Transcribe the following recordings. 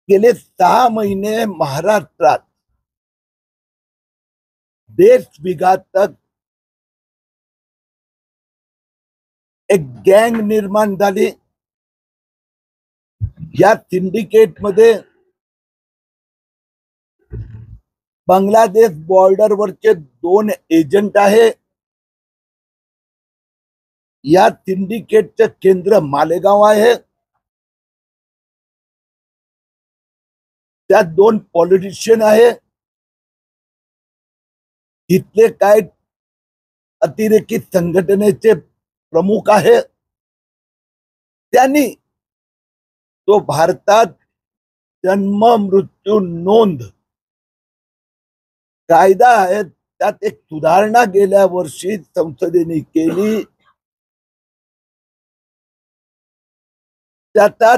गेले 6 महिने महाराष्ट्रात देश विघातक एक गँग निर्माण झाली। या सिंडिकेट मध्ये बांगलादेश बॉर्डरवरचे 2 एजंट आहे। या सिंडिकेटचे केंद्र मालेगाव आहे। त्यात 2 पॉलिटिशियन आहे। इथले काय अतिरेकी संघटनेचे प्रमुख आहे। त्यांनी तो भारतात जन्म मृत्यू नोंद कायदा आहे त्यात एक सुधारणा गेल्या वर्षी संसदेने केली। त्याचा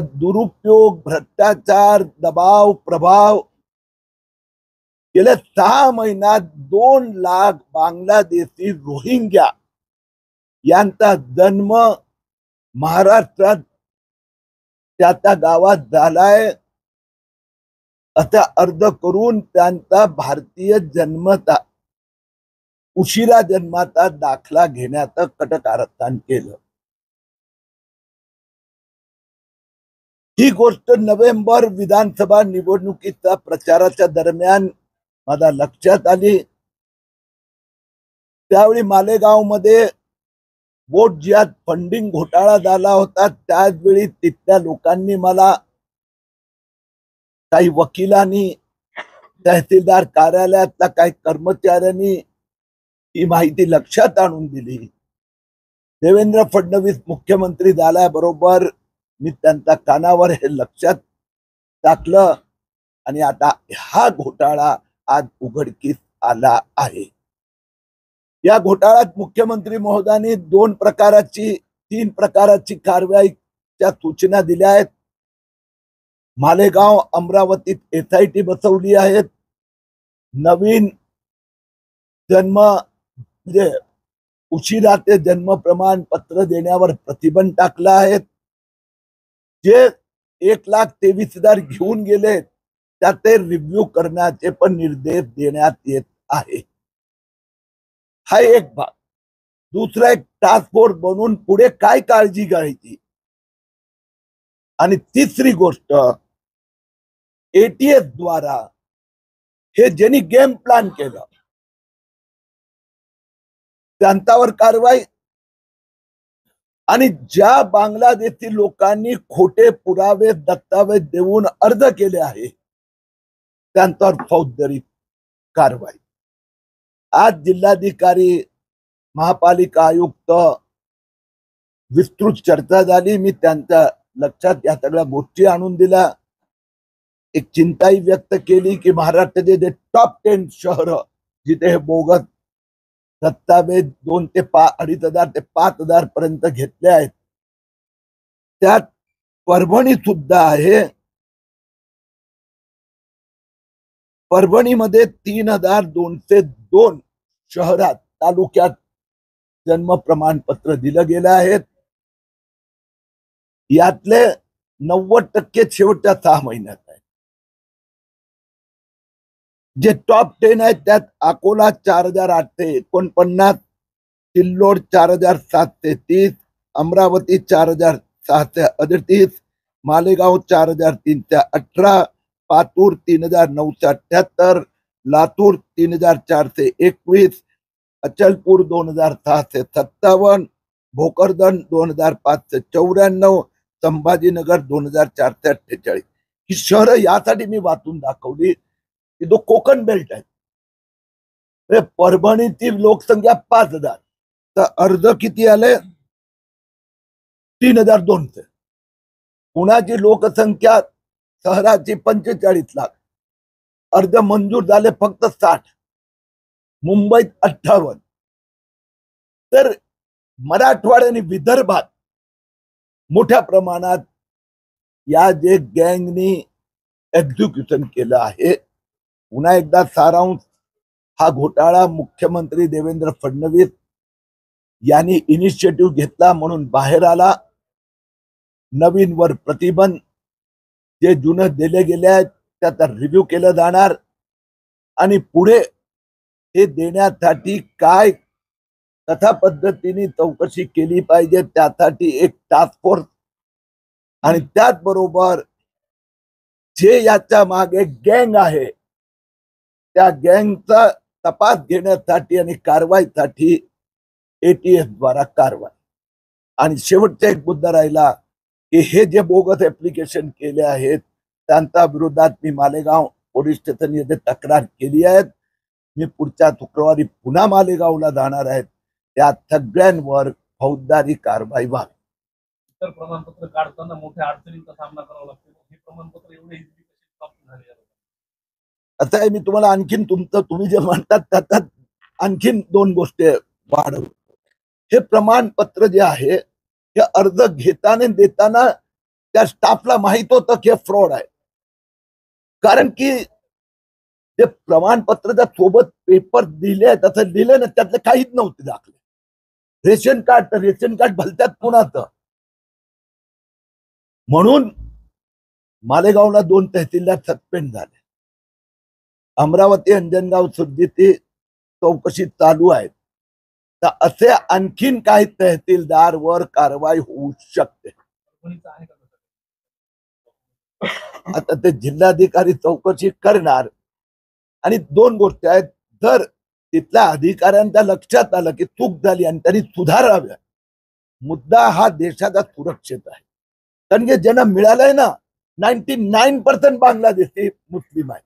दुरुपयोग, भ्रष्टाचार, दबाव, प्रभाव गेल्या 6 महिन्यात 2 लाख बांगलादेशी रोहिंग्या यांचा जन्म महाराष्ट्रात त्या गावात झालाय असा अर्ज करून त्यांचा भारतीय जन्मता उशिरा जन्माचा दाखला घेण्याचं कटकारस्थान केलं। ही गोष्ट नोव्हेंबर विधानसभा निवडणुकीच्या प्रचाराच्या दरम्यान माझ्या लक्षात आली। त्यावेळी मालेगाव मध्ये वोट जिहाद फंडिंग घोटाळा झाला होता। त्याचवेळी तिथल्या लोकांनी मला, काही वकिलांनी, तहसीलदार कार्यालयातल्या काही कर्मचाऱ्यांनी ही माहिती लक्षात आणून दिली। देवेंद्र फडणवीस मुख्यमंत्री झाल्याबरोबर मी त्यांच्या कानावर हे लक्षात टाकलं आणि आता हा घोटाळा आज उघडकीस आला आहे। या घोटाळ्यात मुख्यमंत्री महोदयांनी 3 प्रकाराची कारवाईच्या सूचना दिल्या आहेत। मालेगाव, अमरावतीत SIT बसवली आहेत। नवीन जन्म म्हणजे उशिरा ते जन्म प्रमाणपत्र देण्यावर प्रतिबंध टाकला आहे। जे 1,23,000 घेऊन गेले त्याचे रिव्ह्यू करण्याचे पण निर्देश देण्यात येत आहे। हा एक भाग। दुसरा एक टास्क फोर्स बनवून पुढे काय काळजी घ्यायची। आणि तिसरी गोष्ट, ATS द्वारा हे ज्यांनी गेम प्लॅन केलं त्यांच्यावर कारवाई आणि ज्या बांगलादेशी लोकांनी खोटे पुरावे दस्तावेज देऊन अर्ज केले आहे त्यांच्यावर फौजदारी कारवाई। आज जिल्हाधिकारी, महापालिका आयुक्त विस्तृत चर्चा झाली। मी त्यांच्या लक्षात या सगळ्या गोष्टी आणून दिल्या। एक चिंताही व्यक्त केली की महाराष्ट्राचे जे टॉप 10 शहर जिथे हे बोगस दस्तावेज 2,000 ते 5,000 पर्यंत घेतले आहेत त्यात परभणी सुद्धा आहे। परभणीमध्ये 3,202 शहरात, तालुक्यात जन्म प्रमाणपत्र दिलं गेलं आहे। यातले 90% शेवटच्या 6 महिन्यात आहे। जे टॉप 10 आहेत त्यात अकोला 4,849, सिल्लोड 4,730, अमरावती 4,638, मालेगाव 4,318, पातूर 3,978, लातूर 3,421, अचलपूर 2,657, भोकरदन 2,594, संभाजीनगर 2,448। ही शहरं यासाठी मी वाचून दाखवली की तो कोकण बेल्ट आहे। परभणीची लोकसंख्या 5,000 तर अर्ज किती आले 3,200। पुण्याची लोकसंख्या शहराची 45 लाख, अर्ज मंजूर झाले फक्त 60। मुंबईत 58। तर मराठवाडा आणि विदर्भात मोठ्या प्रमाणात या जे गँगनी एक्झिक्युशन केलं आहे। पुन्हा एकदा सारांश, हा घोटाळा मुख्यमंत्री देवेंद्र फडणवीस यांनी इनिशिएटिव्ह घेतला म्हणून बाहेर आला। नवीन वर प्रतिबंध, जे जुनं दिले गेले आहेत त्याचा रिव्ह्यू केलं जाणार आणि पुढे हे देण्यासाठी काय कथा पद्धतीने चौकशी केली पाहिजे त्यासाठी एक टास्क फोर्स आणि त्याचबरोबर जे याच्या मागे गँग आहे त्या गँगचा तपास घेण्यासाठी आणि कारवाईसाठी एटीएस द्वारा कारवाई. आणि शेवटचा एक मुद्दा राहिला की हे जे बोगस ऍप्लिकेशन केले आहेत त्यांच्या विरोधात मी मालेगाव पोलीस स्टेशन येथे तक्रार केली आहे. मी पुढच्या शुक्रवारी पुन्हा मालेगावला जाणार आहे. त्या सगळ्यांवर फौजदारी कारवाई व्हावी. तर प्रमाणपत्र काढताना मोठ्या अडचणींचा सामना करावा लागतो. हे प्रमाणपत्र एवढे इझिली कसे प्राप्त झाले? आता आहे मी तुम्हाला आणखीन तुम्ही जे म्हणतात त्याच्यात आणखीन दोन गोष्टी वाढव. हे प्रमाणपत्र जे आहे हे अर्ज घेताना देताना त्या स्टाफला माहित होतं की फ्रॉड आहे. कारण की जे प्रमाणपत्राच्या सोबत पेपर दिले तसं दिलं ना त्यातलं काहीच नव्हते दाखले. रेशन कार्ड भलत्यात पुण्याचं. म्हणून मालेगावला 2 तहसीलदार सस्पेंड झाले. अमरावती अंजनगाव सुरजीती चौकशी चालू आहे. तर असे आणखीन काही तहसीलदार वर कारवाई होऊ शकते. आता ते जिल्हाधिकारी चौकशी करणार. आणि 2 गोष्टी आहेत. जर तिथल्या अधिकाऱ्यांच्या लक्षात आलं की चूक झाली आणि त्यांनी सुधाराव्या. मुद्दा हा देशाचा सुरक्षित आहे. कारण की ज्यांना मिळालंय ना 99% बांगलादेशी मुस्लिम आहे.